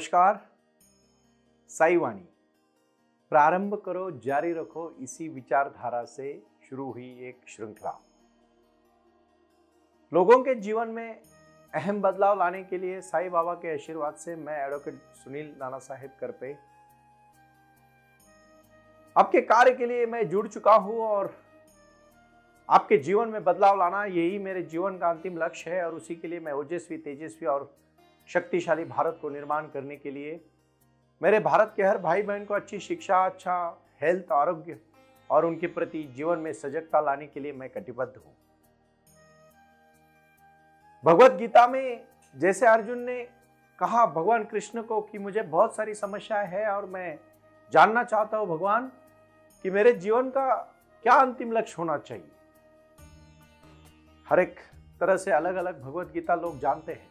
नमस्कार। साई वाणी प्रारंभ करो, जारी रखो, इसी विचारधारा से शुरू हुई एक श्रृंखला। लोगों के जीवन में अहम बदलाव लाने के लिए साईं बाबा के आशीर्वाद से मैं एडवोकेट सुनील नाना साहेब करपे आपके कार्य के लिए मैं जुड़ चुका हूं और आपके जीवन में बदलाव लाना यही मेरे जीवन का अंतिम लक्ष्य है। और उसी के लिए मैं ओजस्वी, तेजस्वी और शक्तिशाली भारत को निर्माण करने के लिए मेरे भारत के हर भाई बहन को अच्छी शिक्षा, अच्छा हेल्थ, आरोग्य और उनके प्रति जीवन में सजगता लाने के लिए मैं कटिबद्ध हूं। भगवत गीता में जैसे अर्जुन ने कहा भगवान कृष्ण को कि मुझे बहुत सारी समस्याएं हैं और मैं जानना चाहता हूं भगवान कि मेरे जीवन का क्या अंतिम लक्ष्य होना चाहिए। हर एक तरह से अलग अलग भगवत गीता लोग जानते हैं।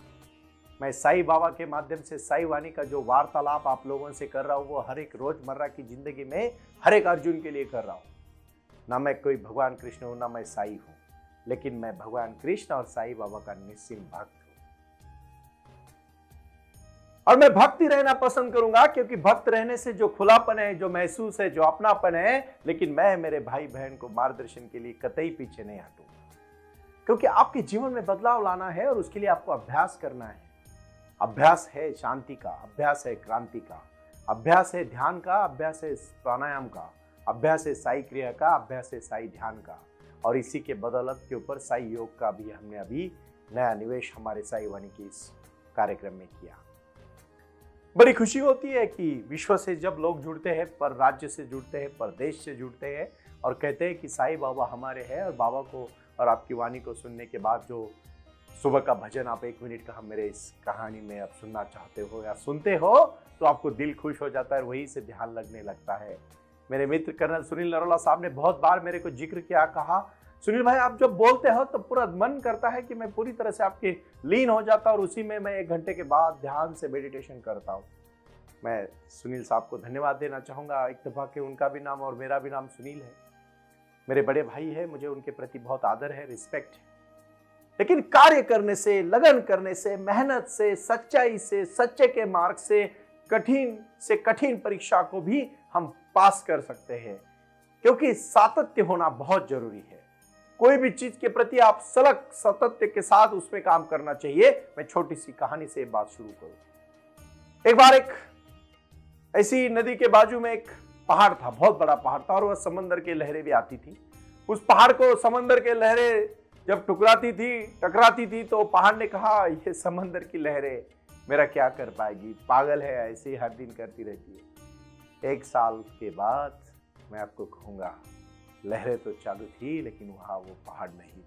मैं साईं बाबा के माध्यम से साई वाणी का जो वार्तालाप आप लोगों से कर रहा हूं वो हर एक रोजमर्रा की जिंदगी में हर एक अर्जुन के लिए कर रहा हूं। ना मैं कोई भगवान कृष्ण हूं, ना मैं साई हूं, लेकिन मैं भगवान कृष्ण और साईं बाबा का निस्सीम भक्त हूं। और मैं भक्ति रहना पसंद करूंगा क्योंकि भक्त रहने से जो खुलापन है, जो महसूस है, जो अपनापन है, लेकिन मैं मेरे भाई बहन को मार्गदर्शन के लिए कतई पीछे नहीं हटूंगा। क्योंकि आपके जीवन में बदलाव लाना है और उसके लिए आपको अभ्यास करना है। अभ्यास है शांति का, अभ्यास है क्रांति का, अभ्यास है ध्यान का, अभ्यास है प्राणायाम का, अभ्यास है साई क्रिया का, अभ्यास है साई ध्यान का। और इसी के बदौलत के ऊपर साई योग का भी हमने अभी नया निवेश हमारे साई वाणी के इस कार्यक्रम में किया। बड़ी खुशी होती है कि विश्व से जब लोग जुड़ते हैं, पर राज्य से जुड़ते हैं, पर देश से जुड़ते हैं और कहते हैं कि साई बाबा हमारे हैं। और बाबा को और आपकी वाणी को सुनने के बाद जो सुबह का भजन आप 1 मिनट का हम मेरे इस कहानी में आप सुनना चाहते हो या सुनते हो तो आपको दिल खुश हो जाता है, वहीं से ध्यान लगने लगता है। मेरे मित्र कर्नल सुनील नरोला साहब ने बहुत बार मेरे को जिक्र किया, कहा सुनील भाई आप जब बोलते हो तो पूरा मन करता है कि मैं पूरी तरह से आपके लीन हो जाता और उसी में मैं 1 घंटे के बाद ध्यान से मेडिटेशन करता हूँ। मैं सुनील साहब को धन्यवाद देना चाहूँगा। इत्तेफाक के उनका भी नाम और मेरा भी नाम सुनील है, मेरे बड़े भाई है, मुझे उनके प्रति बहुत आदर है, रिस्पेक्ट है। लेकिन कार्य करने से, लगन करने से, मेहनत से, सच्चाई से, सच्चे के मार्ग से कठिन परीक्षा को भी हम पास कर सकते हैं। क्योंकि सातत्य होना बहुत जरूरी है। कोई भी चीज के प्रति आप सलग सातत्य के साथ उसमें काम करना चाहिए। मैं छोटी सी कहानी से बात शुरू करूं। एक बार एक ऐसी नदी के बाजू में एक पहाड़ था, बहुत बड़ा पहाड़ था और वह समंदर की लहरें भी आती थी। उस पहाड़ को समंदर के लहरें जब टकराती थी तो पहाड़ ने कहा ये समंदर की लहरें मेरा क्या कर पाएगी, पागल है, ऐसे ही हर दिन करती रहती है। 1 साल के बाद मैं आपको कहूंगा लहरें तो चालू थी लेकिन वहां वो पहाड़ नहीं।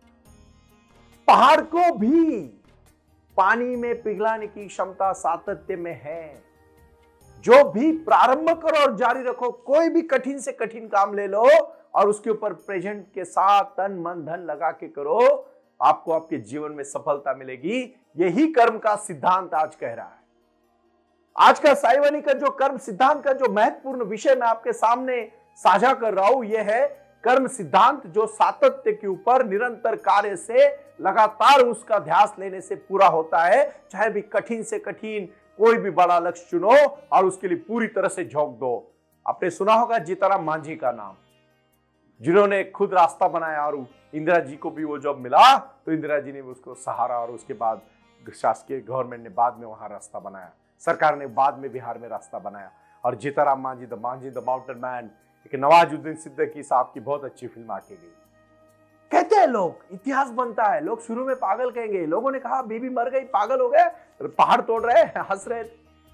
पहाड़ को भी पानी में पिघलाने की क्षमता सातत्य में है। जो भी प्रारंभ करो और जारी रखो, कोई भी कठिन से कठिन काम ले लो और उसके ऊपर प्रेजेंट के साथ तन मन धन लगा के करो, आपको आपके जीवन में सफलता मिलेगी। यही कर्म का सिद्धांत आज कह रहा है। आज का साई वाणी का जो कर्म सिद्धांत का जो महत्वपूर्ण विषय मैं आपके सामने साझा कर रहा हूं, यह है कर्म सिद्धांत जो सातत्य के ऊपर निरंतर कार्य से लगातार उसका ध्यास लेने से पूरा होता है। चाहे भी कठिन से कठिन कोई भी बड़ा लक्ष्य चुनो और उसके लिए पूरी तरह से झोंक दो। आपने सुना होगा जीताराम मांझी का नाम, जिन्होंने खुद रास्ता बनाया और इंदिरा जी को भी वो जॉब मिला तो इंदिरा जी ने उसको सहारा और उसके बाद शासकीय गवर्नमेंट ने बाद में वहां रास्ता बनाया, सरकार ने बाद में बिहार में रास्ता बनाया। और Jitaram Manjhi the mountain man, एक नवाजुद्दीन सिद्दीकी साहब की बहुत अच्छी फिल्म आके गई। कहते हैं लोग, इतिहास बनता है, लोग शुरू में पागल कहेंगे, लोगों ने कहा बीबी मर गई, पागल हो गए, पहाड़ तोड़ रहे, हंस रहे,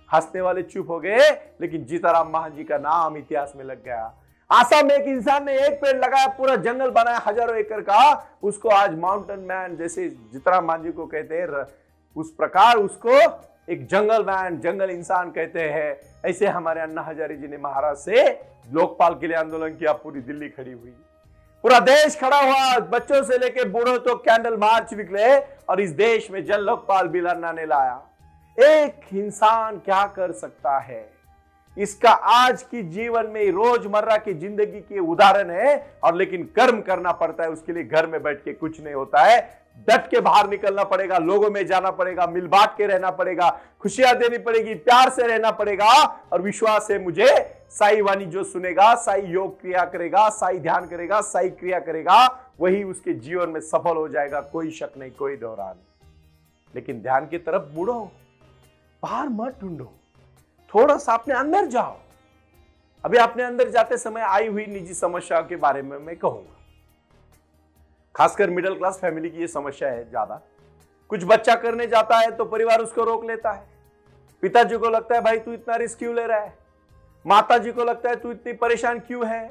हंसने वाले चुप हो गए। लेकिन जीताराम मांझी का नाम इतिहास में लग गया। आसाम में एक इंसान ने 1 पेड़ लगाया, पूरा जंगल बनाया हजारों एकड़ का, उसको आज माउंटेन मैन जैसे जीताराम मांझी को कहते हैं, उस प्रकार उसको एक जंगल मैन, जंगल इंसान कहते हैं। ऐसे हमारे अन्ना हजारे जी ने महाराज से लोकपाल के लिए आंदोलन किया, पूरी दिल्ली खड़ी हुई, पूरा देश खड़ा हुआ, बच्चों से लेके बूढ़ों तो कैंडल मार्च निकले और इस देश में जन लोकपाल बिल अन्ना ने लाया। एक इंसान क्या कर सकता है, इसका आज की जीवन में रोजमर्रा की जिंदगी के उदाहरण है। और लेकिन कर्म करना पड़ता है, उसके लिए घर में बैठ के कुछ नहीं होता है। डट के बाहर निकलना पड़ेगा, लोगों में जाना पड़ेगा, मिल बांट के रहना पड़ेगा, खुशियां देनी पड़ेगी, प्यार से रहना पड़ेगा। और विश्वास है मुझे, साई वाणी जो सुनेगा, साई योग क्रिया करेगा, साई ध्यान करेगा, साई क्रिया करेगा, वही उसके जीवन में सफल हो जाएगा। कोई शक नहीं, कोई दौरान। लेकिन ध्यान की तरफ मुड़ो, बाहर मत ढूंढो, थोड़ा सा अपने अंदर जाओ। अभी अपने अंदर जाते समय आई हुई निजी समस्याओं के बारे में मैं कहूंगा। खासकर मिडिल क्लास फैमिली की ये समस्या है ज्यादा। कुछ बच्चा करने जाता है तो परिवार उसको रोक लेता है। पिताजी को लगता है भाई तू इतना रिस्क क्यों ले रहा है, माता जी को लगता है तू इतनी परेशान क्यों है,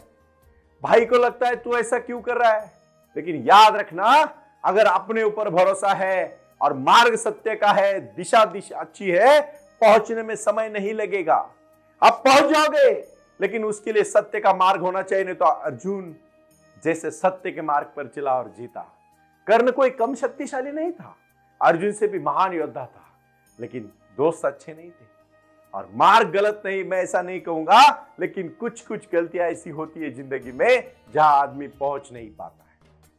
भाई को लगता है तू ऐसा क्यों कर रहा है। लेकिन याद रखना, अगर अपने ऊपर भरोसा है और मार्ग सत्य का है, दिशा अच्छी है, पहुंचने में समय नहीं लगेगा, आप पहुंच जाओगे। लेकिन उसके लिए सत्य का मार्ग होना चाहिए। नहीं तो अर्जुन जैसे सत्य के मार्ग पर चला और जीता। कर्ण कोई कम शक्तिशाली नहीं था, अर्जुन से भी महान योद्धा था, लेकिन दोस्त अच्छे नहीं थे और मार्ग गलत नहीं, मैं ऐसा नहीं कहूंगा, लेकिन कुछ कुछ गलतियां ऐसी होती है जिंदगी में जहां आदमी पहुंच नहीं पाता।